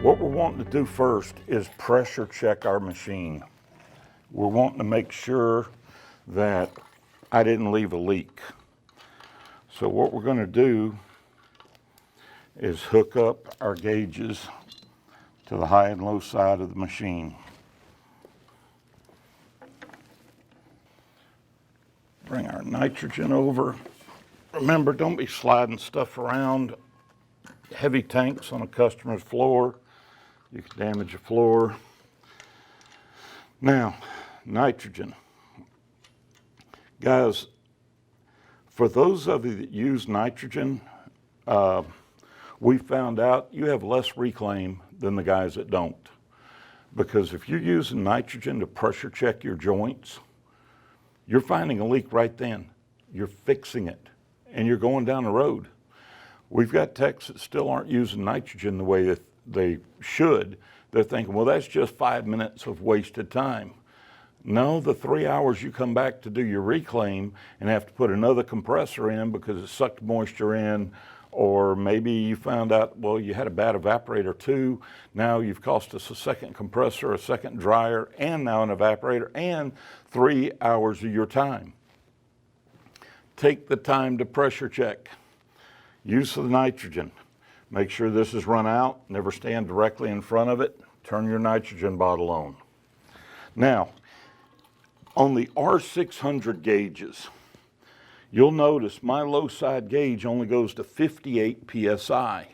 What we're wanting to do first is pressure check our machine. We're wanting to make sure that I didn't leave a leak. So what we're going to do is hook up our gauges to the high and low side of the machine. Bring our nitrogen over. Remember, don't be sliding stuff around. Heavy tanks on a customer's floor, you can damage a floor. Now, nitrogen. Guys, for those of you that use nitrogen, we found out you have less reclaim than the guys that don't. Because if you're using nitrogen to pressure check your joints, you're finding a leak right then. You're fixing it, and you're going down the road. We've got techs that still aren't using nitrogen the way that they should. They're thinking, well, that's just 5 minutes of wasted time. No, the 3 hours you come back to do your reclaim and have to put another compressor in because it sucked moisture in, or maybe you found out, well, you had a bad evaporator too. Now you've cost us a second compressor, a second dryer, and now an evaporator, and 3 hours of your time. Take the time to pressure check. Use of the nitrogen. Make sure this is run out. Never stand directly in front of it. Turn your nitrogen bottle on. Now, on the R600 gauges, you'll notice my low side gauge only goes to 58 psi.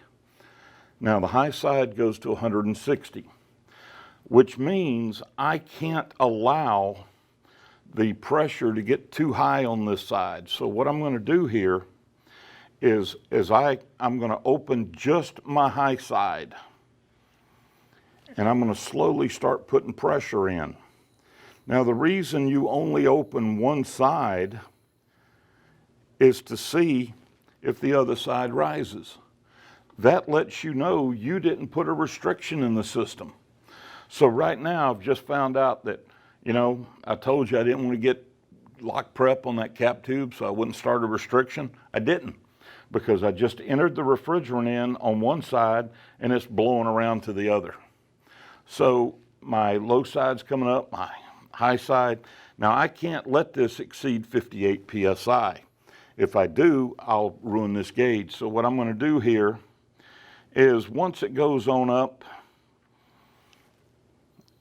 Now the high side goes to 160, which means I can't allow the pressure to get too high on this side. So what I'm going to do here is I'm going to open just my high side, and I'm going to slowly start putting pressure in. Now the reason you only open one side is to see if the other side rises. That lets you know you didn't put a restriction in the system. So right now I've just found out that, you know, I told you I didn't want to get lock prep on that cap tube so I wouldn't start a restriction. I didn't, because I just entered the refrigerant in on one side and it's blowing around to the other. So my low side's coming up, my high side. Now I can't let this exceed 58 psi. If I do, I'll ruin this gauge. So what I'm going to do here is once it goes on up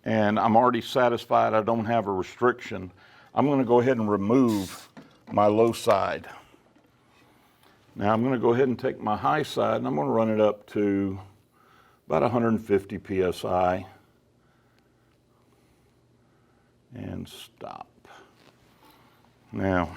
and I'm already satisfied I don't have a restriction, I'm going to go ahead and remove my low side. Now I'm going to go ahead and take my high side and I'm going to run it up to about 150 psi and stop. Now,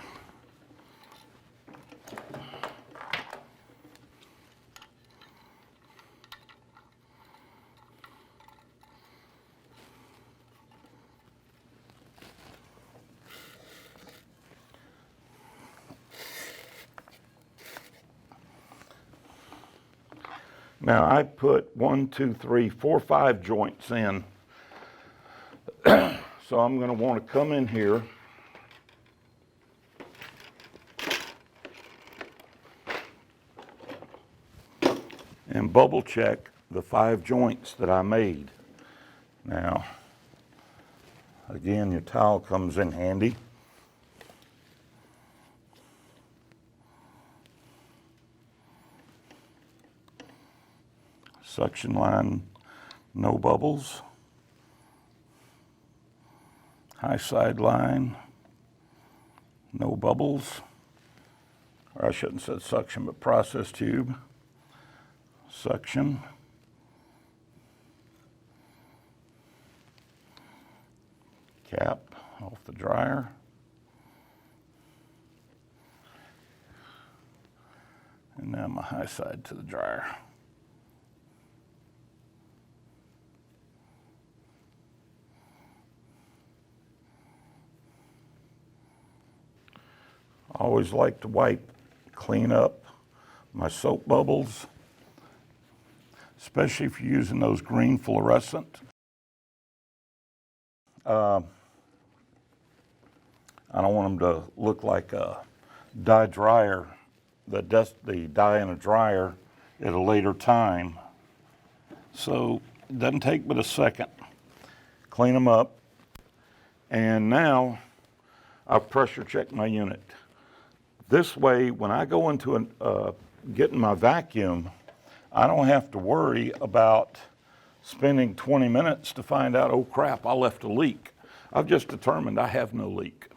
I put 1, 2, 3, 4, 5 joints in. So I'm going to want to come in here and bubble check the 5 joints that I made. Now, again, your towel comes in handy. Suction line, no bubbles. High side line, no bubbles. Or I shouldn't have said suction, but process tube. Suction. Cap off the dryer. And now my high side to the dryer. I always like to clean up my soap bubbles, especially if you're using those green fluorescent. I don't want them to look like a dye dryer, the dye in a dryer at a later time. So It doesn't take but a second. Clean them up. And now I've pressure checked my unit. This way, when I go into getting my vacuum, I don't have to worry about spending 20 minutes to find out, oh crap, I left a leak. I've just determined I have no leak.